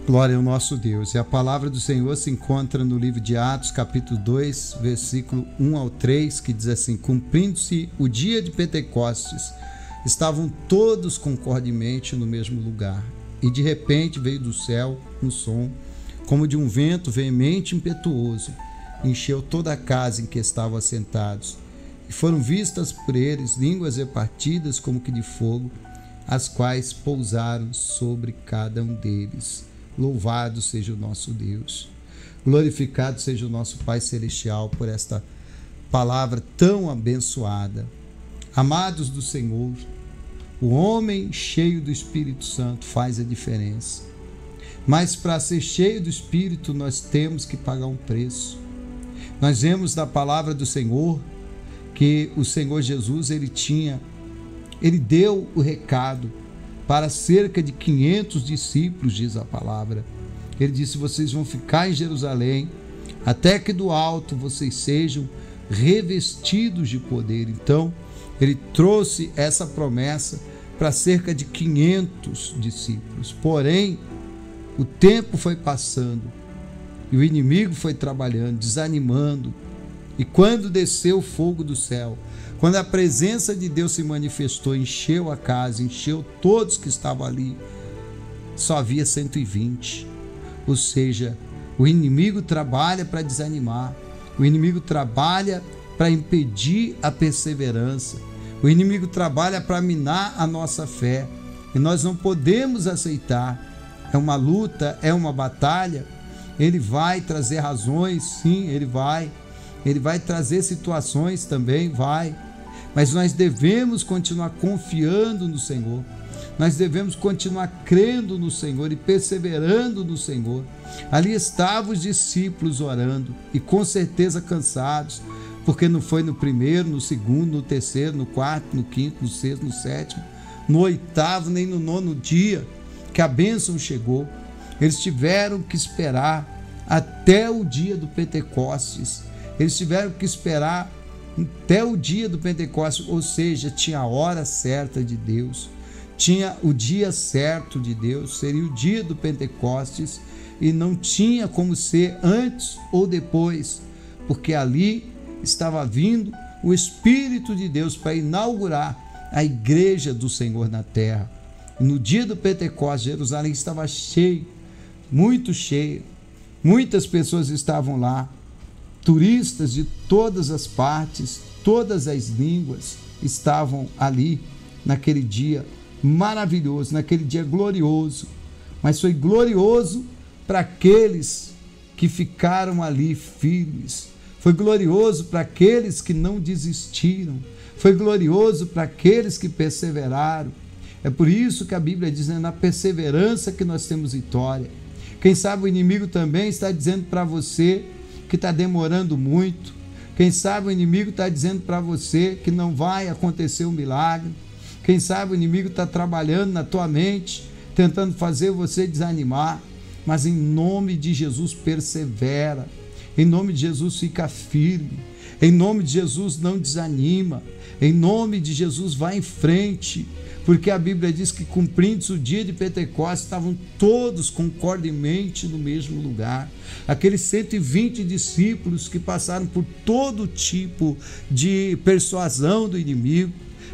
Glória ao nosso Deus. E a palavra do Senhor se encontra no livro de Atos, capítulo 2, versículo 1 ao 3, que diz assim: cumprindo-se o dia de Pentecostes, estavam todos concordemente no mesmo lugar. E de repente veio do céu um som, como de um vento veemente e impetuoso, encheu toda a casa em que estavam assentados. E foram vistas por eles línguas repartidas como que de fogo, as quais pousaram sobre cada um deles. Louvado seja o nosso Deus. Glorificado seja o nosso Pai Celestial por esta palavra tão abençoada. Amados do Senhor, o homem cheio do Espírito Santo faz a diferença. Mas para ser cheio do Espírito, nós temos que pagar um preço. Nós vemos na palavra do Senhor que o Senhor Jesus, ele deu o recado para cerca de 500 discípulos, diz a palavra. Ele disse: vocês vão ficar em Jerusalém até que do alto vocês sejam revestidos de poder. Então, ele trouxe essa promessa para cerca de 500 discípulos. Porém, o tempo foi passando e o inimigo foi trabalhando, desanimando. E quando desceu o fogo do céu, quando a presença de Deus se manifestou, encheu a casa, encheu todos que estavam ali, só havia 120. Ou seja, o inimigo trabalha para desanimar, o inimigo trabalha para impedir a perseverança, o inimigo trabalha para minar a nossa fé. E nós não podemos aceitar. É uma luta, é uma batalha. Ele vai trazer razões, sim, ele vai trazer situações também, vai. Mas nós devemos continuar confiando no Senhor. Nós devemos continuar crendo no Senhor e perseverando no Senhor. Ali estavam os discípulos orando e com certeza cansados, porque não foi no primeiro, no segundo, no terceiro, no quarto, no quinto, no sexto, no sétimo, no oitavo, nem no nono dia que a bênção chegou. Eles tiveram que esperar até o dia do Pentecostes. Eles tiveram que esperar até o dia do Pentecostes, ou seja, tinha a hora certa de Deus, tinha o dia certo de Deus, seria o dia do Pentecostes, e não tinha como ser antes ou depois, porque ali estava vindo o Espírito de Deus para inaugurar a igreja do Senhor na terra. No dia do Pentecostes, Jerusalém estava cheio, muito cheio, muitas pessoas estavam lá, turistas de todas as partes, todas as línguas estavam ali naquele dia maravilhoso, naquele dia glorioso. Mas foi glorioso para aqueles que ficaram ali firmes, foi glorioso para aqueles que não desistiram, foi glorioso para aqueles que perseveraram. É por isso que a Bíblia diz: é na perseverança que nós temos vitória. Quem sabe o inimigo também está dizendo para você que está demorando muito. Quem sabe o inimigo está dizendo para você que não vai acontecer um milagre. Quem sabe o inimigo está trabalhando na tua mente, tentando fazer você desanimar. Mas em nome de Jesus persevera. Em nome de Jesus fica firme. Em nome de Jesus não desanima. Em nome de Jesus vai em frente. Porque a Bíblia diz que cumprindo-se o dia de Pentecostes, estavam todos concordemente no mesmo lugar. Aqueles 120 discípulos que passaram por todo tipo de persuasão do inimigo.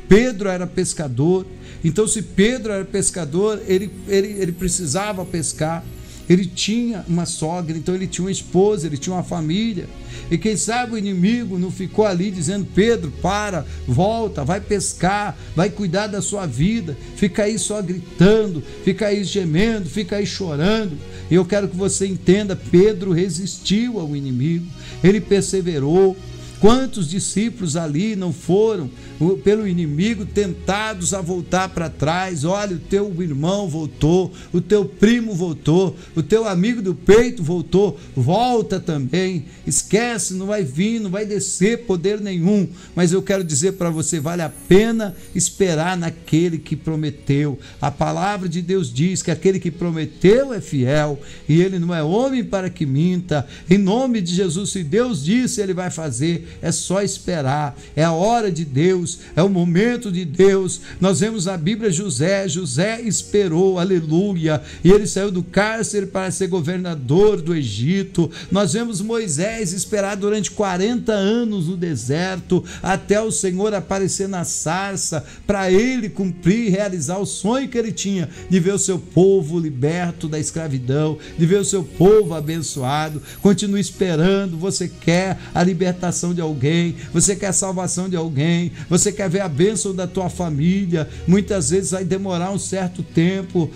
Pedro era pescador, então se Pedro era pescador, ele precisava pescar. Ele tinha uma sogra, então ele tinha uma esposa, ele tinha uma família. E quem sabe o inimigo não ficou ali dizendo: Pedro, para, volta, vai pescar, vai cuidar da sua vida. Fica aí só gritando, fica aí gemendo, fica aí chorando. E eu quero que você entenda: Pedro resistiu ao inimigo, ele perseverou. Quantos discípulos ali não foram pelo inimigo tentados a voltar para trás? Olha, o teu irmão voltou, o teu primo voltou, o teu amigo do peito voltou, volta também. Esquece, não vai vir, não vai descer poder nenhum. Mas eu quero dizer para você: vale a pena esperar naquele que prometeu. A palavra de Deus diz que aquele que prometeu é fiel e ele não é homem para que minta. Em nome de Jesus, se Deus disse, ele vai fazer. é só esperar. É a hora de Deus, é o momento de Deus. Nós vemos na Bíblia José esperou, aleluia, e ele saiu do cárcere para ser governador do Egito. Nós vemos Moisés esperar durante 40 anos no deserto, até o Senhor aparecer na sarça, para ele cumprir e realizar o sonho que ele tinha, de ver o seu povo liberto da escravidão, de ver o seu povo abençoado. Continue esperando. Você quer a libertação de alguém, você quer a salvação de alguém, você quer ver a bênção da tua família. Muitas vezes vai demorar um certo tempo,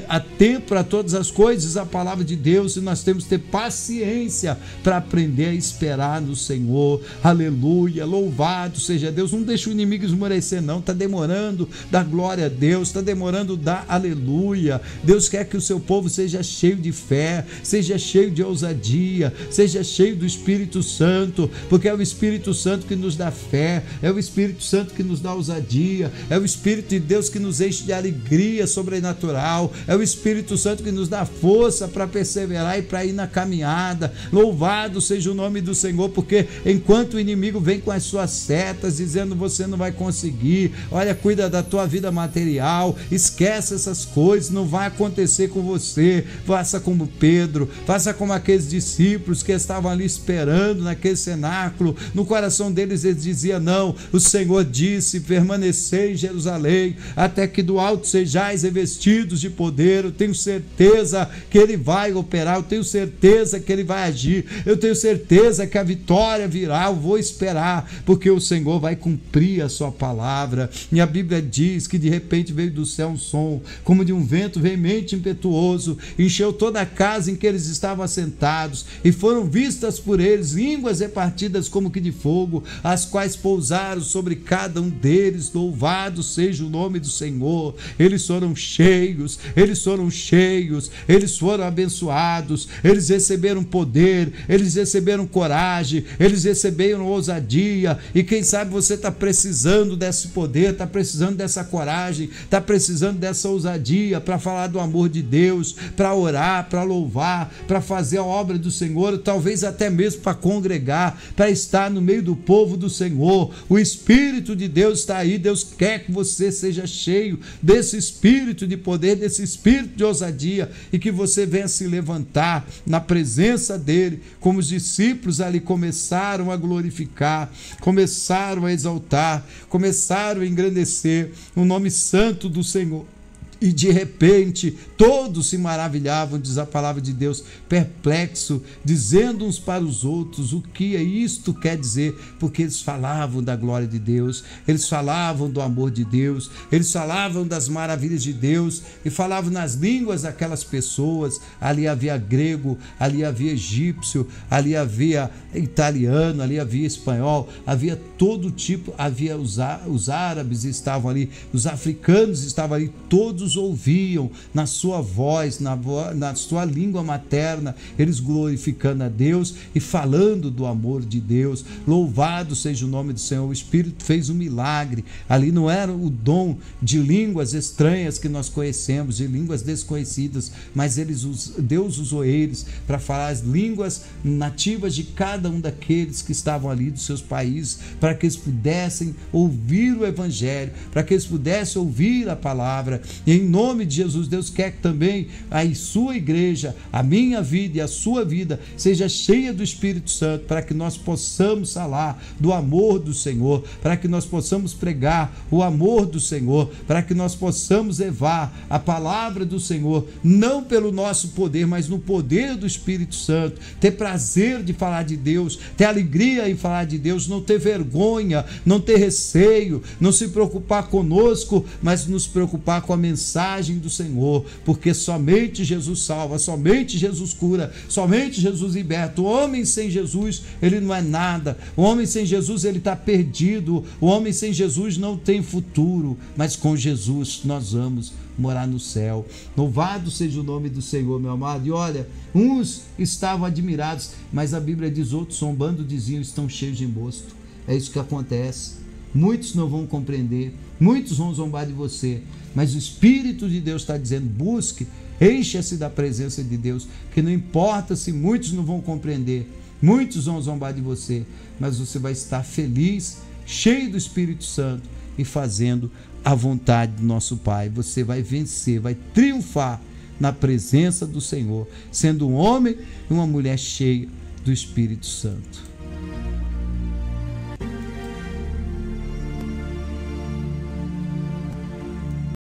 há tempo para todas as coisas, a palavra de Deus, e nós temos que ter paciência para aprender a esperar no Senhor. Aleluia, louvado seja Deus. Não deixa o inimigo esmorecer não, está demorando, dá glória a Deus, está demorando, dá aleluia. Deus quer que o seu povo seja cheio de fé, seja cheio de ousadia, seja cheio do Espírito Santo, porque é o Espírito Santo que nos dá fé, é o Espírito Santo que nos dá ousadia, é o Espírito de Deus que nos enche de alegria sobrenatural, é o Espírito Santo que nos dá força para perseverar e para ir na caminhada. Louvado seja o nome do Senhor, porque enquanto o inimigo vem com as suas setas dizendo você não vai conseguir, olha, cuida da tua vida material, esquece essas coisas, não vai acontecer com você. Faça como Pedro, faça como aqueles discípulos que estavam ali esperando naquele cenáculo. No coração deles eles diziam: não, o Senhor disse, permanecei em Jerusalém até que do alto sejais revestidos de poder. Eu tenho certeza que ele vai operar, eu tenho certeza que ele vai agir, eu tenho certeza que a vitória virá. Eu vou esperar, porque o Senhor vai cumprir a sua palavra. E a Bíblia diz que de repente veio do céu um som como de um vento veemente e impetuoso, encheu toda a casa em que eles estavam assentados, e foram vistas por eles línguas repartidas como que de fogo, as quais pousaram sobre cada um deles. Louvado seja o nome do Senhor. Eles foram cheios, eles foram abençoados, eles receberam poder, eles receberam coragem, eles receberam ousadia. E quem sabe você está precisando desse poder, está precisando dessa coragem, está precisando dessa ousadia para falar do amor de Deus, para orar, para louvar, para fazer a obra do Senhor, talvez até mesmo para congregar, para estar no meio do povo do Senhor. O Espírito de Deus está aí. Deus quer que você seja cheio desse Espírito de poder, desse Espírito de ousadia, e que você venha se levantar na presença dele, como os discípulos ali começaram a glorificar, começaram a exaltar, começaram a engrandecer o nome santo do Senhor. E de repente todos se maravilhavam, diz a palavra de Deus, perplexo, dizendo uns para os outros: o que é isto quer dizer? Porque eles falavam da glória de Deus, eles falavam do amor de Deus, eles falavam das maravilhas de Deus, e falavam nas línguas daquelas pessoas. Ali havia grego, ali havia egípcio, ali havia italiano, ali havia espanhol, havia todo tipo, havia os árabes estavam ali, os africanos estavam ali, todos ouviam na sua voz, na sua língua materna, eles glorificando a Deus e falando do amor de Deus. Louvado seja o nome do Senhor. O Espírito fez um milagre. Ali não era o dom de línguas estranhas que nós conhecemos, de línguas desconhecidas, mas Deus usou eles para falar as línguas nativas de cada um daqueles que estavam ali dos seus países, para que eles pudessem ouvir o Evangelho, para que eles pudessem ouvir a palavra. E em nome de Jesus, Deus quer que também a sua igreja, a minha vida e a sua vida seja cheia do Espírito Santo, para que nós possamos falar do amor do Senhor, para que nós possamos pregar o amor do Senhor, para que nós possamos levar a palavra do Senhor, não pelo nosso poder, mas no poder do Espírito Santo. Ter prazer de falar de Deus, ter alegria em falar de Deus, não ter vergonha, não ter receio, não se preocupar conosco, mas nos preocupar com a mensagem do Senhor, porque somente Jesus salva, somente Jesus cura, somente Jesus liberta. O homem sem Jesus, ele não é nada. O homem sem Jesus, ele está perdido. O homem sem Jesus não tem futuro, mas com Jesus nós vamos morar no céu. Louvado seja o nome do Senhor, meu amado. E olha, uns estavam admirados, mas a Bíblia diz, outros zombando diziam: estão cheios de embuste. É isso que acontece. Muitos não vão compreender, muitos vão zombar de você, mas o Espírito de Deus está dizendo: busque, encha-se da presença de Deus, que não importa se muitos não vão compreender, muitos vão zombar de você, mas você vai estar feliz, cheio do Espírito Santo e fazendo a vontade do nosso Pai. Você vai vencer, vai triunfar na presença do Senhor, sendo um homem e uma mulher cheia do Espírito Santo.